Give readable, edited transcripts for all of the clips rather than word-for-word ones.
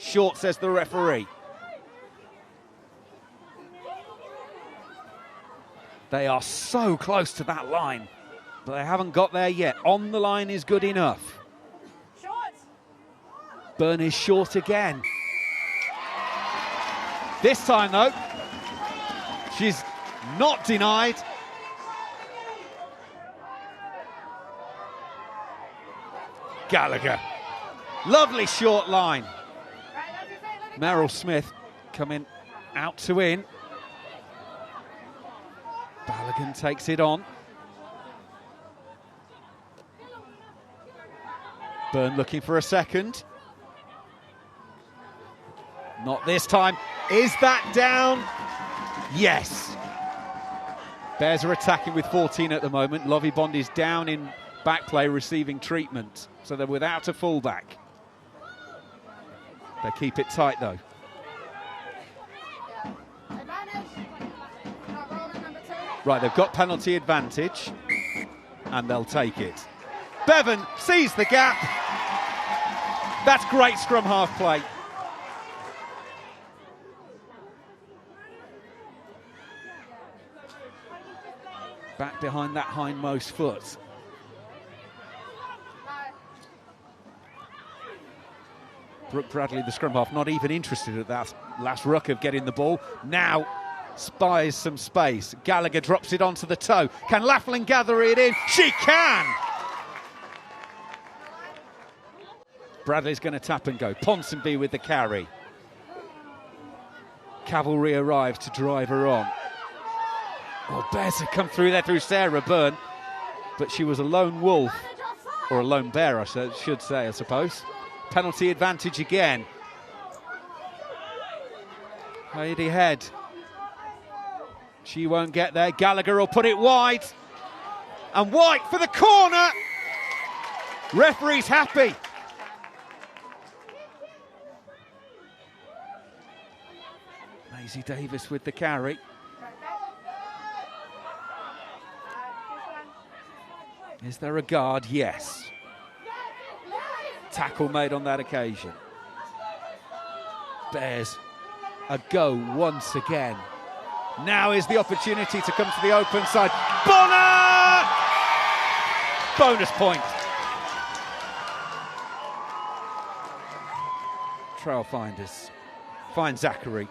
Short, says the referee. They are so close to that line, but they haven't got there yet. On the line is good enough. Byrne is short again. This time, though, she's not denied. Gallagher. Lovely short line. Merrill Smith coming out to in. Balogun takes it on. Byrne looking for a second. Not this time. Is that down? Yes. Bears are attacking with 14 at the moment. Lovey Bond is down in back play receiving treatment. So they're without a fullback. They keep it tight though. Right, they've got penalty advantage and they'll take it. Bevan sees the gap. That's great scrum half play. Back behind that hindmost foot. Brooke Bradley, the scrum half, not even interested at that last ruck of getting the ball. Now spies some space. Gallagher drops it onto the toe. Can Laughlin gather it in? She can! Bradley's going to tap and go. Ponsonby with the carry. Cavalry arrives to drive her on. Oh, Bears have come through there through Sarah Byrne, but she was a lone wolf, or a lone bear, I should say, I suppose. Penalty advantage again. Heidi Head. She won't get there. Gallagher will put it wide. And White for the corner. Referee's happy. Maisie Davis with the carry. Is there a guard? Yes. Tackle made on that occasion. Bears a go once again. Now is the opportunity to come to the open side. Bonner! Bonus point. Trail finders. Find Zachary.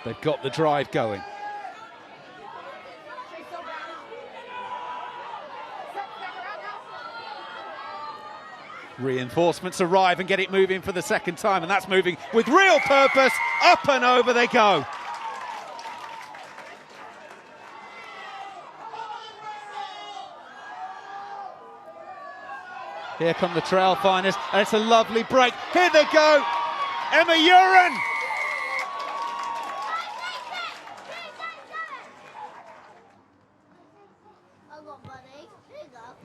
They've got the drive going. Reinforcements arrive and get it moving for the second time, and that's moving with real purpose. Up and over they go. Here come the trail finders, and it's a lovely break. Here they go. Emma Uren.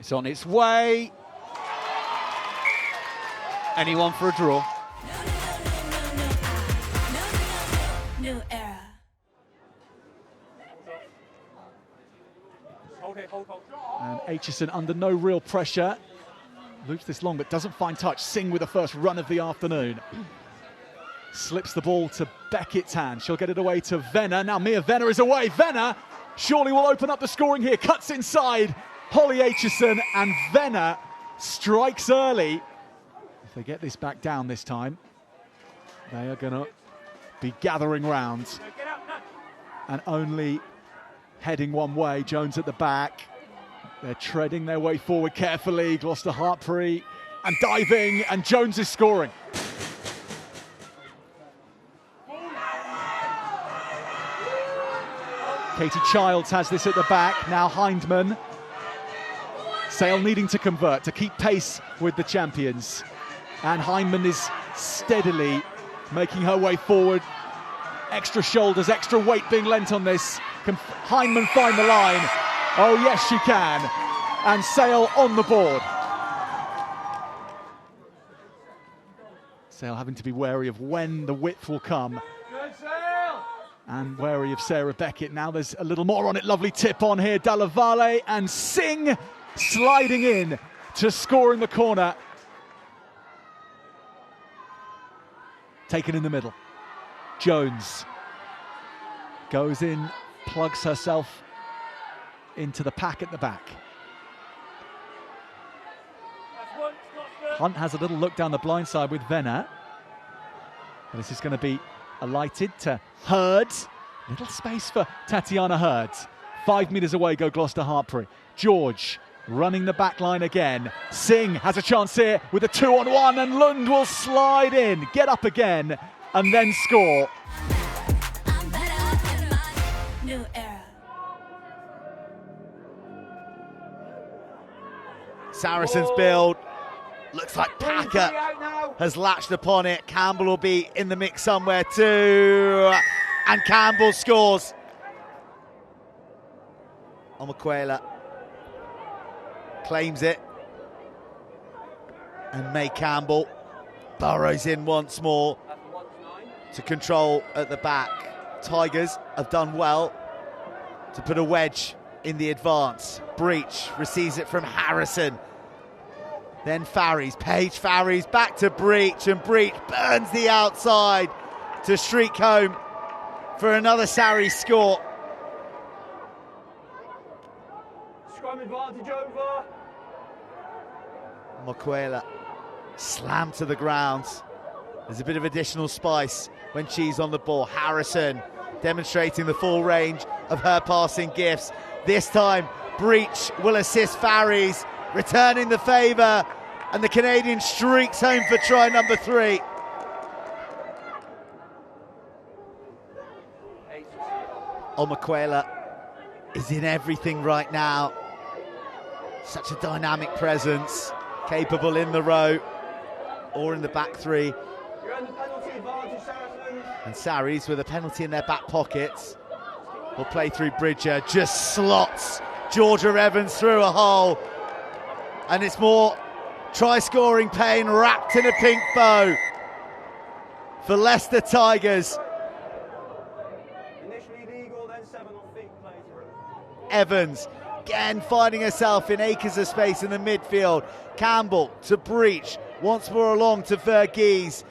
It's on its way. Anyone for a draw? New era. And Aitchison under no real pressure. Loops this long but doesn't find touch. Singh with the first run of the afternoon. Slips the ball to Beckett's hand. She'll get it away to Venner. Now Mia Venner is away. Venner surely will open up the scoring here. Cuts inside. Holly Aitchison, and Venner strikes early. If they get this back down this time, they are going to be gathering round and only heading one way. Jones at the back. They're treading their way forward carefully. Gloucester-Hartpury and diving, and Jones is scoring. Katie Childs has this at the back. Now Hindman. Sale needing to convert to keep pace with the champions. And Hindman is steadily making her way forward. Extra shoulders, extra weight being lent on this. Can Hindman find the line? Oh yes, she can. And Sale on the board. Sale having to be wary of when the width will come. And wary of Sarah Beckett. Now there's a little more on it. Lovely tip on here. Dalla Valle and Singh sliding in to score in the corner. Taken in the middle. Jones goes in, plugs herself into the pack at the back. Hunt has a little look down the blind side with Venner. This is going to be alighted to Hurd. Little space for Tatiana Hurd. 5 metres away go Gloucester-Hartpury. George running the back line again. Singh has a chance here with a 2-on-1 and Lund will slide in, get up again and then score. I'm better than my new era. Saracens build. Looks like Packer has latched upon it. Campbell will be in the mix somewhere too. And Campbell scores. Omokwela claims it. And May Campbell burrows in once more to control at the back. Tigers have done well to put a wedge in the advance. Breach receives it from Harrison. Then Farries, Paige Farries back to Breach, and Breach burns the outside to streak home for another Sarries score. Scrum advantage over. Mokwela slammed to the ground. There's a bit of additional spice when she's on the ball. Harrison demonstrating the full range of her passing gifts. This time, Breach will assist Farries, returning the favour, and the Canadian streaks home for try number 3. Omokwela is in everything right now. Such a dynamic presence, capable in the row or in the back 3. You're under penalty advantage, Saracens. And Sarries, with a penalty in their back pockets, will play through Bridger, just slots Georgia Evans through a hole. And it's more try-scoring pain wrapped in a pink bow for Leicester Tigers. Initially legal, then 7 on feet, play through. Evans again finding herself in acres of space in the midfield. Campbell to Breach, once more along to Verghese.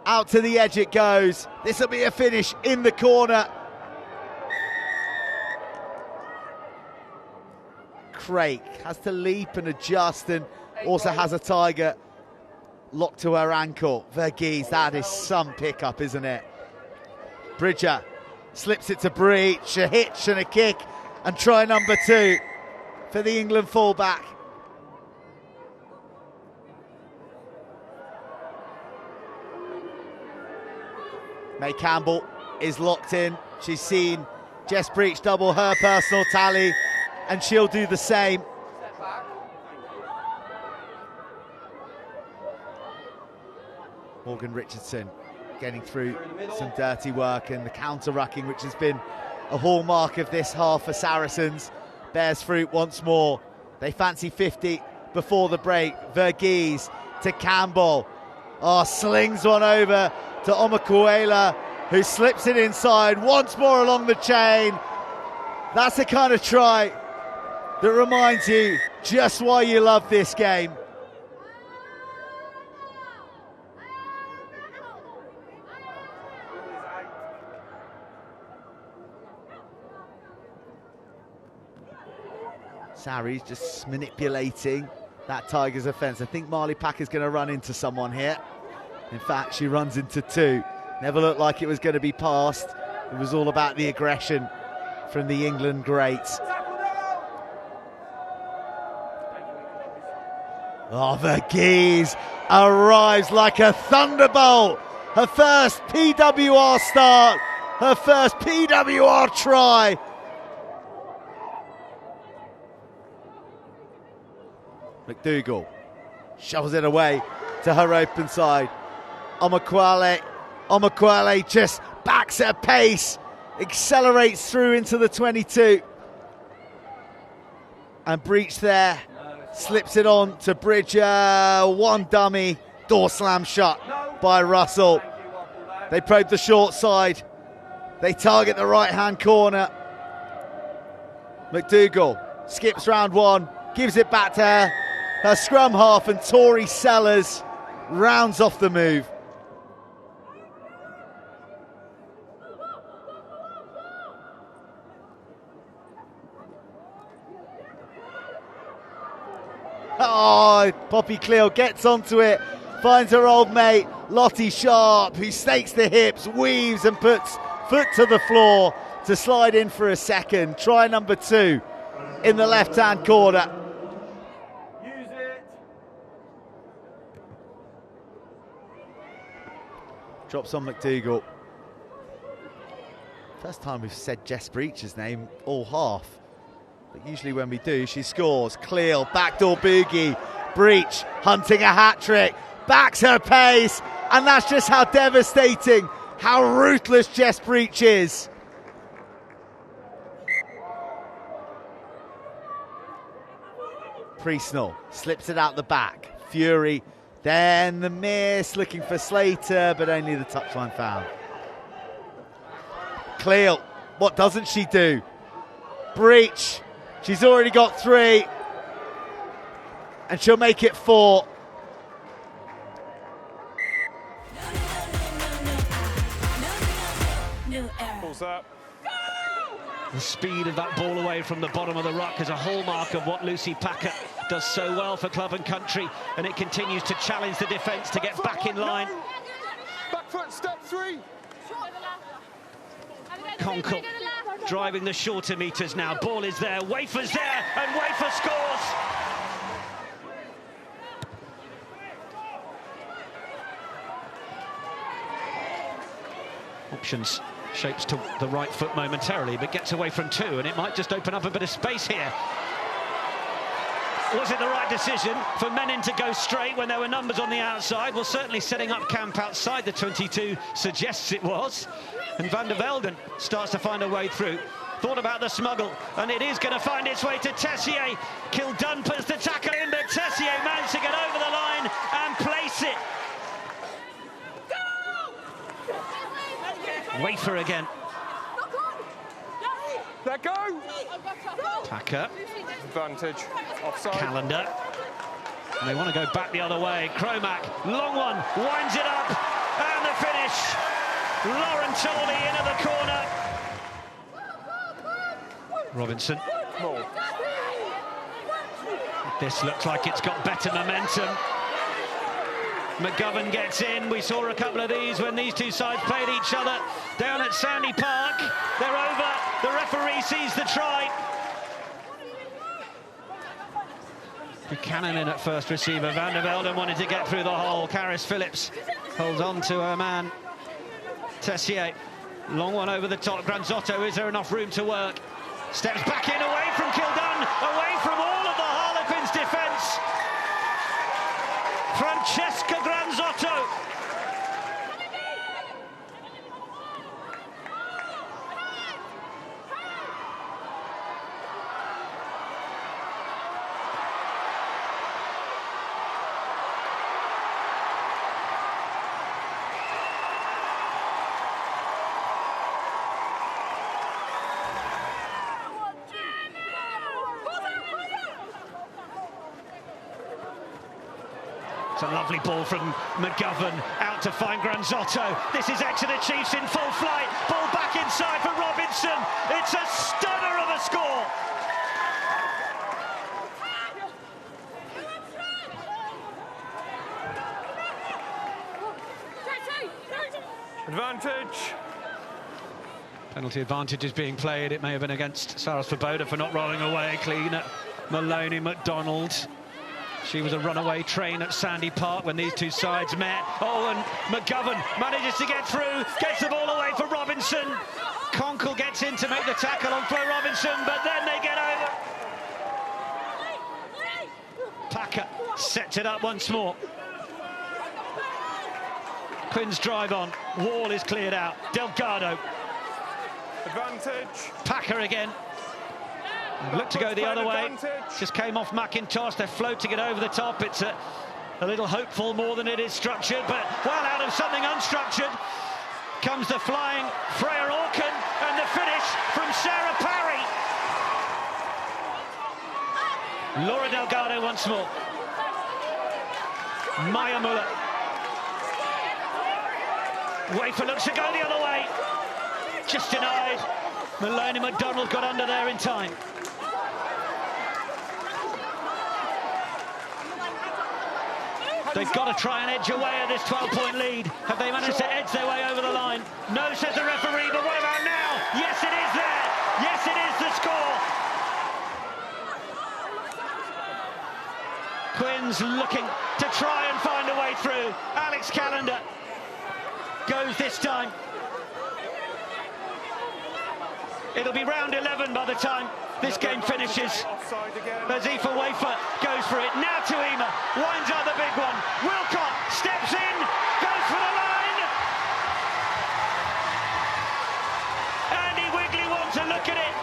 Out to the edge it goes. This will be a finish in the corner. Craig has to leap and adjust, and also has a Tiger locked to her ankle. Verghese, that is some pickup, isn't it? Bridger slips it to Breach, a hitch and a kick, and try number 2 for the England fullback. May Campbell is locked in. She's seen Jess Breach double her personal tally, and she'll do the same. Morgan Richardson getting through some dirty work, and the counter-rucking, which has been a hallmark of this half for Saracens, bears fruit once more. They fancy 50 before the break. Verghese to Campbell. Oh, slings one over to Omokwela, who slips it inside once more along the chain. That's the kind of try that reminds you just why you love this game. Sarries just manipulating that Tigers offence. I think Marley Packer's going to run into someone here. In fact, she runs into 2. Never looked like it was going to be passed. It was all about the aggression from the England greats. Oh, Verghese arrives like a thunderbolt. Her first PWR start, her first PWR try. McDougall shovels it away to her open side. Omokwela just backs at pace, accelerates through into the 22. And Breach there, slips it on to Bridger. One dummy, door slam shut. by Russell. They probe the short side. They target the right-hand corner. McDougall skips round one, gives it back to her scrum half, and Tori Sellers rounds off the move. Oh, Poppy Cleo gets onto it, finds her old mate, Lottie Sharp, who stakes the hips, weaves and puts foot to the floor to slide in for a second. Try number 2 in the left-hand corner. Use it. Drops on McDougall. First time we've said Jess Breach's name all half. But usually when we do, she scores. Cleo, backdoor boogie. Breach hunting a hat-trick. Backs her pace. And that's just how devastating, how ruthless Jess Breach is. Priestnell slips it out the back. Fury, then the miss, looking for Slater, but only the touchline foul. Cleo, what doesn't she do? Breach, she's already got 3, and she'll make it 4. Pulls up. The speed of that ball away from the bottom of the ruck is a hallmark of what Lucy Packer does so well for club and country, and it continues to challenge the defence to get back in line. Back foot, step 3. Conkle driving the shorter metres now. Ball is there, Wafer's there, and Wafer scores! Options. Shapes to the right foot momentarily, but gets away from 2, and it might just open up a bit of space here. Was it the right decision for Menin to go straight when there were numbers on the outside? Well, certainly setting up camp outside the 22 suggests it was. And Van der Velden starts to find a way through. Thought about the smuggle, and it is going to find its way to Tessier. Kildun puts the tackle in, but Tessier managed to get over the line and place it. Wafer again. Let go. Packer. Advantage. Offside. Calendar. And they want to go back the other way. Cromack, long one, winds it up, and the finish. Lauren Tolley into the corner. Robinson. Ball. This looks like it's got better momentum. McGovern gets in. We saw a couple of these when these two sides played each other down at Sandy Park. They're over. The referee sees the try. Buchanan in at first receiver. Van der Velden wanted to get through the hole. Caris Phillips holds on to her man. Tessier. Long one over the top. Granzotto, is there enough room to work? Steps back in, away from Kildun, away from all of the Harlequins defence. Francesca Granzotto. It's a lovely ball from McGovern, out to find Granzotto. This is Exeter Chiefs in full flight. Ball back inside for Robinson. It's a stunner of a score. Advantage. Penalty advantage is being played. It may have been against Sarah Svoboda for not rolling away clean at Maloney McDonald. She was a runaway train at Sandy Park when these two sides met. Oh, and McGovern manages to get through, gets the ball away for Robinson. Conkle gets in to make the tackle on Flo Robinson, but then they get over. Packer sets it up once more. Quinn's drive on. Wall is cleared out. Delgado. Advantage. Packer again. Looked to go the other way. Just came off McIntosh. They're floating it over the top. It's a A little hopeful more than it is structured, but well out of something unstructured comes the flying Freya Orkin, and the finish from Sarah Parry. Laura Delgado once more. Maya Muller. Wafer looks to go the other way. Just denied. Maloney McDonald got under there in time. They've got to try and edge away at this 12-point lead. Have they managed to edge their way over the line? No, says the referee, but what about now? Yes, it is there. Yes, it is the score. Quins looking to try and find a way through. Alex Callender goes this time. It'll be round 11 by the time this game finishes. As Aoife Wafer goes for it. Now to Emer. Winds up the big one. Wilcott steps in. Goes for the line. Andy Wigley wants a look at it.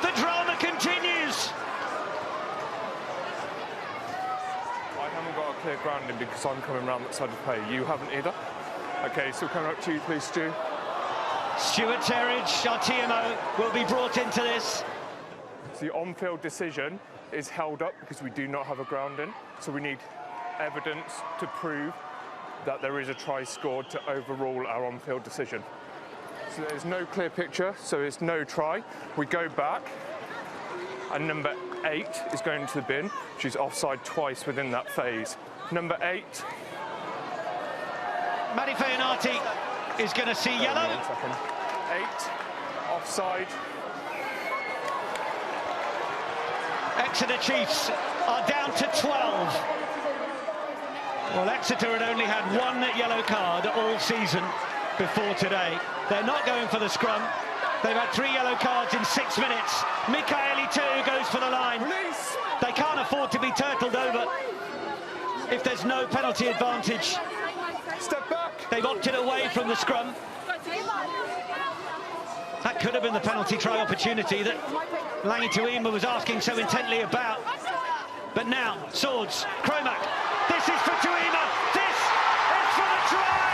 The drama continues. I haven't got a clear grounding because I'm coming round that side of play. You haven't either. Okay, so coming up to you, please, Stu. Stuart Terridge, our TMO, will be brought into this. So the on-field decision is held up because we do not have a grounding. So we need evidence to prove that there is a try scored to overrule our on-field decision. So there's no clear picture, so it's no try. We go back, and number 8 is going to the bin. She's offside twice within that phase. Number 8. Maddie Feonati is going to see yellow. 8, offside. Exeter Chiefs are down to 12. Well, Exeter had only had one yellow card all season before today. They're not going for the scrum. They've had 3 yellow cards in 6 minutes. Mikaeli too goes for the line. Release. They can't afford to be turtled over if there's no penalty advantage. Step back. They've opted away from the scrum. That could have been the penalty try opportunity that Langi Tuima was asking so intently about. But now, Swords, Cromack, this is for Tuima, this is for the try!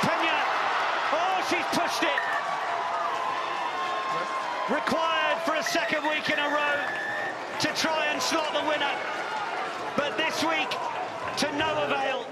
Pena, oh, she's pushed it. Required for a second week in a row to try and slot the winner. But this week, to no avail.